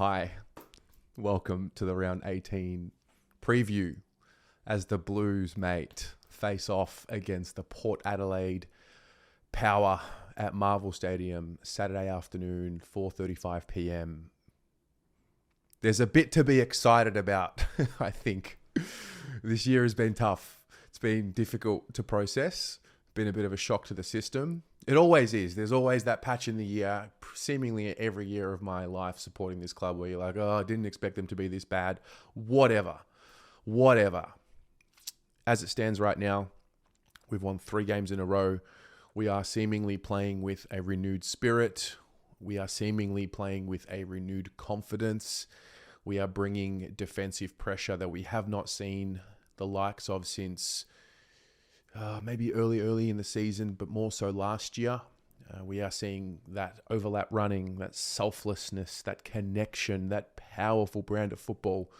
Hi, welcome to the round 18 preview as the Blues, mate, face off against the Port Adelaide Power at Marvel Stadium Saturday afternoon, 4:35 p.m. There's a bit to be excited about, I think. This year has been tough. It's been difficult to process, been a bit of a shock to the system. It always is. There's always that patch in the year, seemingly every year of my life supporting this club where you're like, oh, I didn't expect them to be this bad. Whatever. As it stands right now, we've won 3 games in a row. We are seemingly playing with a renewed spirit. We are seemingly playing with a renewed confidence. We are bringing defensive pressure that we have not seen the likes of since maybe early in the season, but more so last year. We are seeing that overlap running, that selflessness, that connection, that powerful brand of football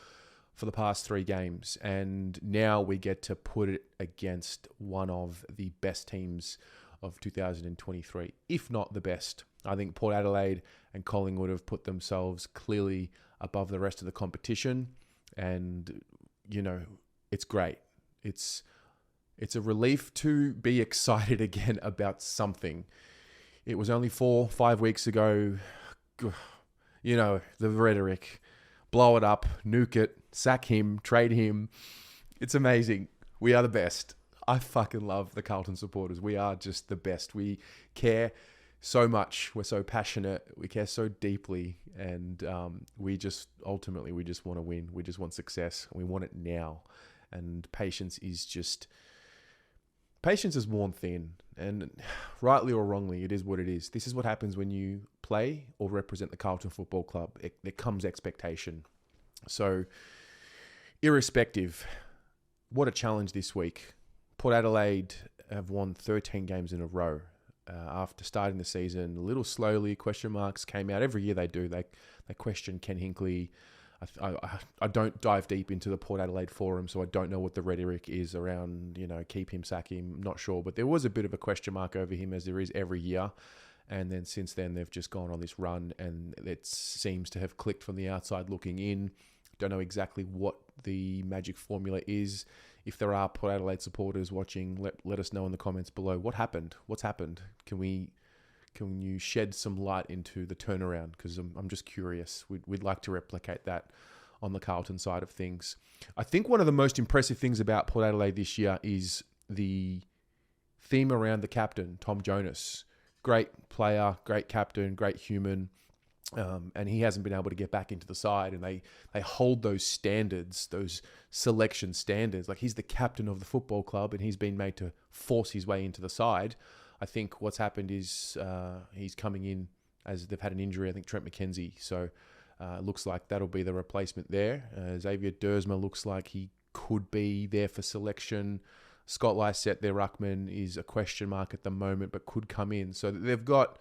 for the past 3 games. And now we get to put it against one of the best teams of 2023, if not the best. I think Port Adelaide and Collingwood have put themselves clearly above the rest of the competition. And, you know, it's great. It's a relief to be excited again about something. It was only 4-5 weeks ago, you know, the rhetoric, blow it up, nuke it, sack him, trade him. It's amazing. We are the best. I fucking love the Carlton supporters. We are just the best. We care so much. We're so passionate. We care so deeply. And we just want to win. We just want success. We want it now. And patience is worn thin, and rightly or wrongly, it is what it is. This is what happens when you play or represent the Carlton Football Club. There comes expectation. So, irrespective, what a challenge this week. Port Adelaide have won 13 games in a row. After starting the season a little slowly, question marks came out. Every year they do. They question Ken Hinkley. I don't dive deep into the Port Adelaide forum, so I don't know what the rhetoric is around, you know, keep him, sack him. I'm not sure, but there was a bit of a question mark over him, as there is every year. And then since then, they've just gone on this run, and it seems to have clicked from the outside looking in. Don't know exactly what the magic formula is. If there are Port Adelaide supporters watching, let us know in the comments below. What happened? What's happened? Can you shed some light into the turnaround? Because I'm just curious. We'd like to replicate that on the Carlton side of things. I think one of the most impressive things about Port Adelaide this year is the theme around the captain, Tom Jonas. Great player, great captain, great human. And he hasn't been able to get back into the side. And they hold those standards, those selection standards. Like, he's the captain of the football club and he's been made to force his way into the side. I think what's happened is he's coming in as they've had an injury. I think Trent McKenzie. So it looks like that'll be the replacement there. Xavier Dersma looks like he could be there for selection. Scott Lysette, their ruckman, is a question mark at the moment, but could come in. So they've got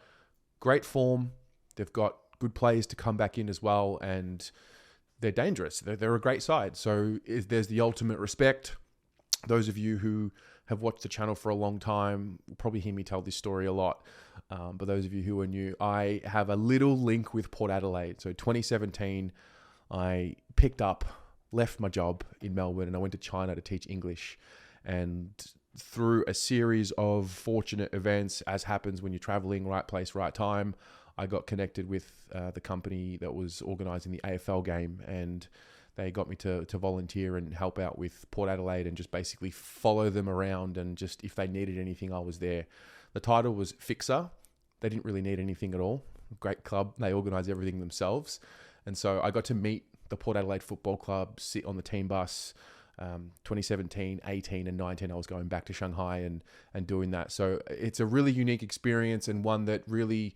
great form. They've got good players to come back in as well. And they're dangerous. They're a great side. So there's the ultimate respect. Those of you who have watched the channel for a long time will probably hear me tell this story a lot. But those of you who are new, I have a little link with Port Adelaide. So 2017, I left my job in Melbourne, and I went to China to teach English. And through a series of fortunate events, as happens when you're traveling, right place, right time, I got connected with the company that was organising the AFL game, and they got me to volunteer and help out with Port Adelaide and just basically follow them around, and just if they needed anything, I was there. The title was Fixer. They didn't really need anything at all. Great club. They organise everything themselves. And so I got to meet the Port Adelaide Football Club, sit on the team bus. 2017, 18 and 19, I was going back to Shanghai and doing that. So it's a really unique experience, and one that really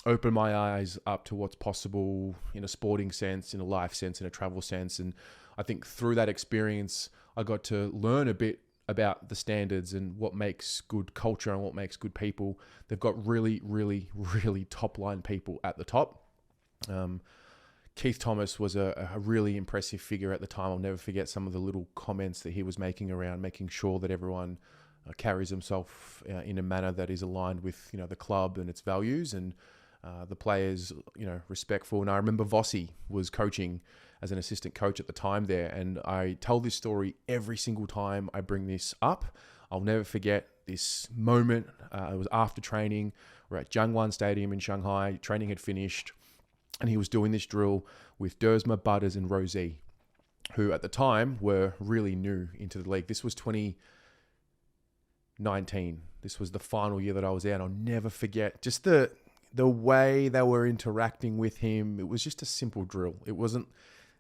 opened my eyes up to what's possible in a sporting sense, in a life sense, in a travel sense. And I think through that experience, I got to learn a bit about the standards and what makes good culture and what makes good people. They've got really, really, really top-line people at the top. Keith Thomas was a really impressive figure at the time. I'll never forget some of the little comments that he was making around making sure that everyone carries himself in a manner that is aligned with, you know, the club and its values. And The players, respectful. And I remember Vossi was coaching as an assistant coach at the time there. And I tell this story every single time I bring this up. I'll never forget this moment. It was after training. We're at Jiangwan Stadium in Shanghai. Training had finished. And he was doing this drill with Dersma, Butters, and Rosie, who at the time were really new into the league. This was 2019. This was the final year that I was there. And I'll never forget just the way they were interacting with him. It was just a simple drill. There wasn't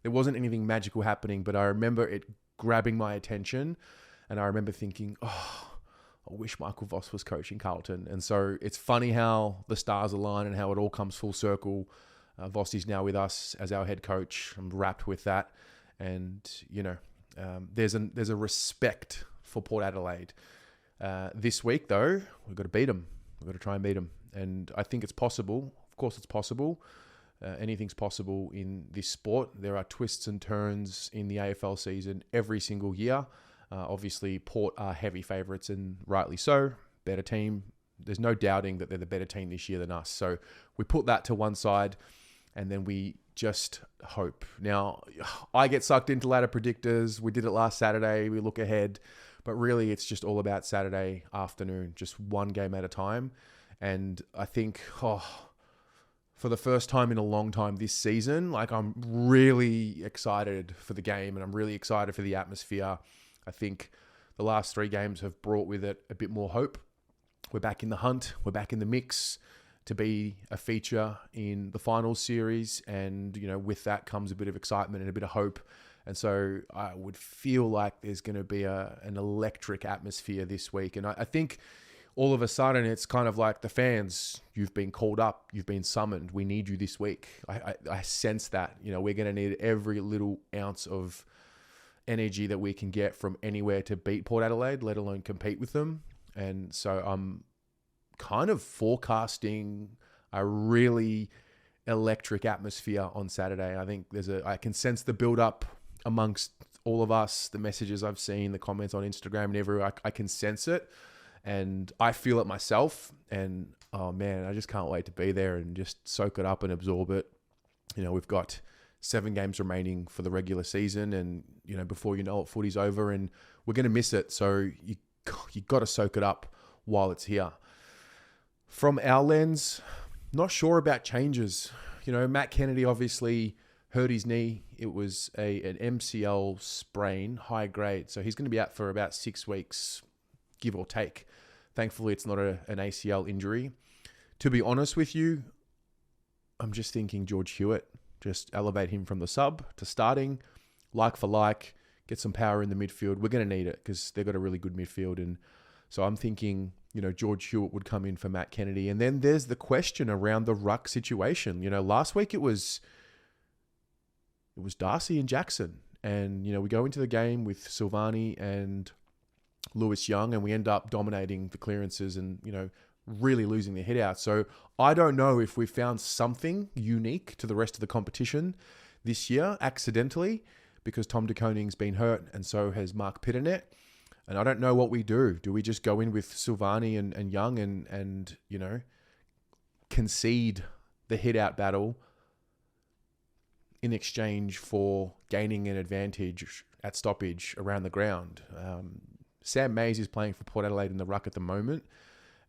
anything magical happening, but I remember it grabbing my attention. And I remember thinking, I wish Michael Voss was coaching Carlton. And so it's funny how the stars align and how it all comes full circle. Voss is now with us as our head coach. I'm wrapped with that. And, there's a respect for Port Adelaide. This week, though, we've got to beat them. We've got to try and beat them. And I think it's possible. Of course, it's possible. Anything's possible in this sport. There are twists and turns in the AFL season every single year. Obviously, Port are heavy favourites, and rightly so. Better team. There's no doubting that they're the better team this year than us. So we put that to one side, and then we just hope. Now, I get sucked into ladder predictors. We did it last Saturday. We look ahead. But really, it's just all about Saturday afternoon, just one game at a time. And I think, for the first time in a long time this season, I'm really excited for the game, and I'm really excited for the atmosphere. I think the last 3 games have brought with it a bit more hope. We're back in the hunt. We're back in the mix to be a feature in the finals series. And, with that comes a bit of excitement and a bit of hope. And so I would feel like there's going to be an electric atmosphere this week. And I think all of a sudden it's kind of like the fans, you've been called up, you've been summoned. We need you this week. I sense that, we're going to need every little ounce of energy that we can get from anywhere to beat Port Adelaide, let alone compete with them. And so I'm kind of forecasting a really electric atmosphere on Saturday. I think I can sense the build up amongst all of us, the messages I've seen, the comments on Instagram and everywhere. I can sense it, and I feel it myself. And oh man, I just can't wait to be there and just soak it up and absorb it. We've got 7 games remaining for the regular season, and before you know it, footy's over, and we're going to miss it. So you got to soak it up while it's here. From our lens, not sure about changes. Matt Kennedy obviously hurt his knee. It was an MCL sprain, high grade. So he's going to be out for about 6 weeks, give or take. Thankfully, it's not an ACL injury. To be honest with you, I'm just thinking George Hewitt. Just elevate him from the sub to starting, like for like, get some power in the midfield. We're going to need it because they've got a really good midfield. And so I'm thinking, George Hewitt would come in for Matt Kennedy. And then there's the question around the ruck situation. Last week it was Darcy and Jackson. And, we go into the game with Silvani and Lewis Young, and we end up dominating the clearances and, really losing their head out. So I don't know if we've found something unique to the rest of the competition this year, accidentally, because Tom de Koning's been hurt and so has Mark Pitternet. And I don't know what we do. Do we just go in with Silvani and Young and concede the hit-out battle in exchange for gaining an advantage at stoppage around the ground? Sam Mays is playing for Port Adelaide in the ruck at the moment.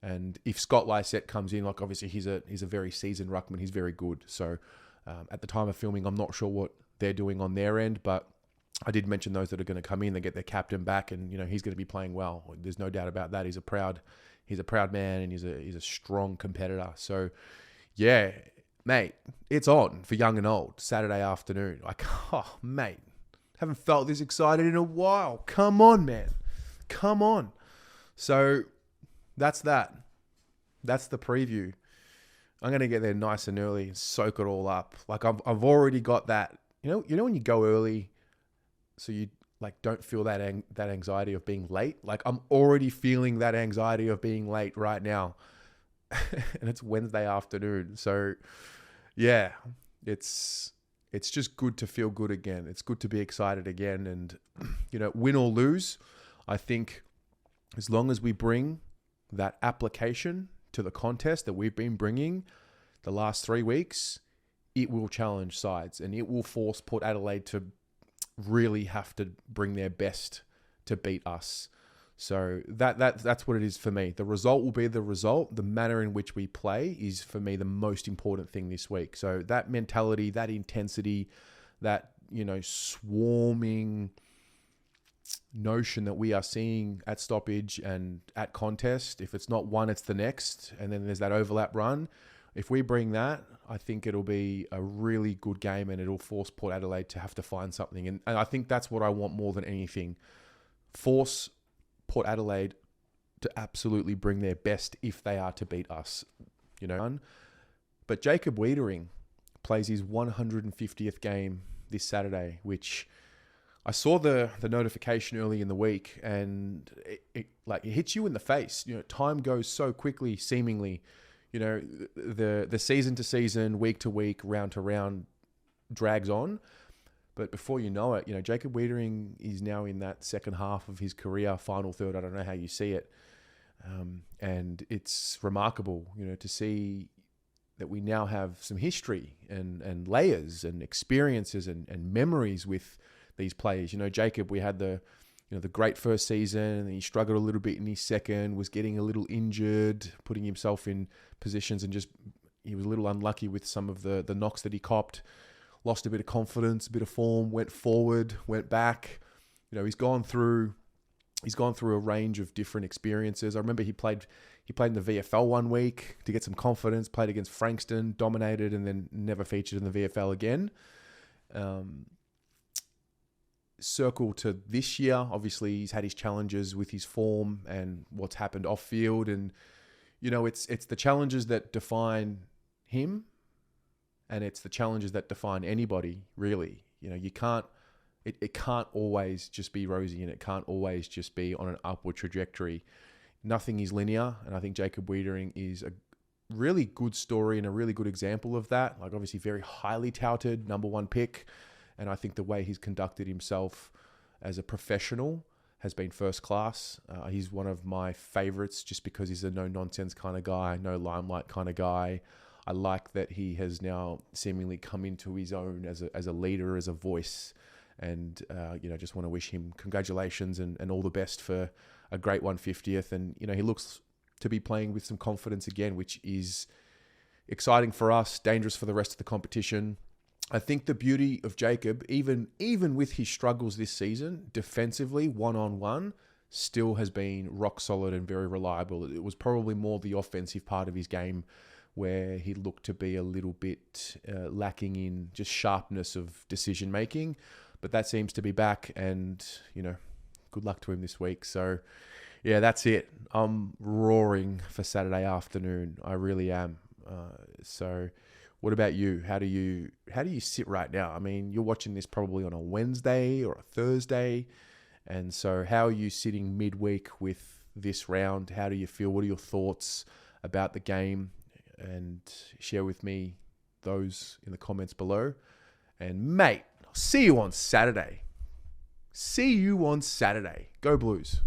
And if Scott Lysette comes in, obviously he's a very seasoned ruckman. He's very good. So at the time of filming, I'm not sure what they're doing on their end, but I did mention those that are going to come in. They get their captain back, and he's going to be playing well. There's no doubt about that. He's a proud man, and he's a strong competitor. So yeah, mate, it's on for young and old Saturday afternoon. Mate, haven't felt this excited in a while. Come on, man, come on. So that's that. That's the preview. I'm going to get there nice and early and soak it all up. I've already got that. When you go early, so you don't feel that anxiety of being late. I'm already feeling that anxiety of being late right now, and it's Wednesday afternoon. So yeah, it's just good to feel good again. It's good to be excited again, and win or lose, I think as long as we bring that application to the contest that we've been bringing, the last 3 weeks, it will challenge sides and it will force Port Adelaide to really have to bring their best to beat us. So that's what it is for me. The result will be the result. The manner in which we play is, for me, the most important thing this week. So that mentality, that intensity, that, swarming notion that we are seeing at stoppage and at contest, if it's not one, it's the next. And then there's that overlap run. If we bring that, I think it'll be a really good game and it'll force Port Adelaide to have to find something. And I think that's what I want more than anything. Force Port Adelaide to absolutely bring their best if they are to beat us, But Jacob Weitering plays his 150th game this Saturday, which I saw the notification early in the week, and it hits you in the face. Time goes so quickly, seemingly. The season to season, week to week, round to round drags on. But before you know it, Jacob Weitering is now in that second half of his career, final third. I don't know how you see it. And it's remarkable, to see that we now have some history and layers and experiences and memories with these players. Jacob, we had the great first season, and he struggled a little bit in his second, was getting a little injured, putting himself in positions, and he was a little unlucky with some of the knocks that he copped. Lost a bit of confidence, a bit of form, went forward, went back. He's gone through a range of different experiences. I remember he played in the VFL 1 week to get some confidence, played against Frankston, dominated, and then never featured in the VFL again. Circle to this year, obviously he's had his challenges with his form and what's happened off field, and it's the challenges that define him. And it's the challenges that define anybody, really. You can't, it can't always just be rosy, and it can't always just be on an upward trajectory. Nothing is linear. And I think Jacob Weitering is a really good story and a really good example of that. Obviously very highly touted, number 1 pick. And I think the way he's conducted himself as a professional has been first class. He's one of my favorites just because he's a no nonsense kind of guy, no limelight kind of guy. I like that he has now seemingly come into his own as a leader, as a voice, and just want to wish him congratulations and all the best for a great 150th. And he looks to be playing with some confidence again, which is exciting for us, dangerous for the rest of the competition. I think the beauty of Jacob, even with his struggles this season, defensively, one-on-one, still has been rock solid and very reliable. It was probably more the offensive part of his game where he looked to be a little bit lacking in just sharpness of decision making, but that seems to be back, and good luck to him this week. So yeah, that's it. I'm roaring for Saturday afternoon. I really am. So what about you? How do you sit right now? I mean, you're watching this probably on a Wednesday or a Thursday, and so how are you sitting midweek with this round? How do you feel? What are your thoughts about the game? And share with me those in the comments below. And mate, I'll see you on Saturday. Go Blues.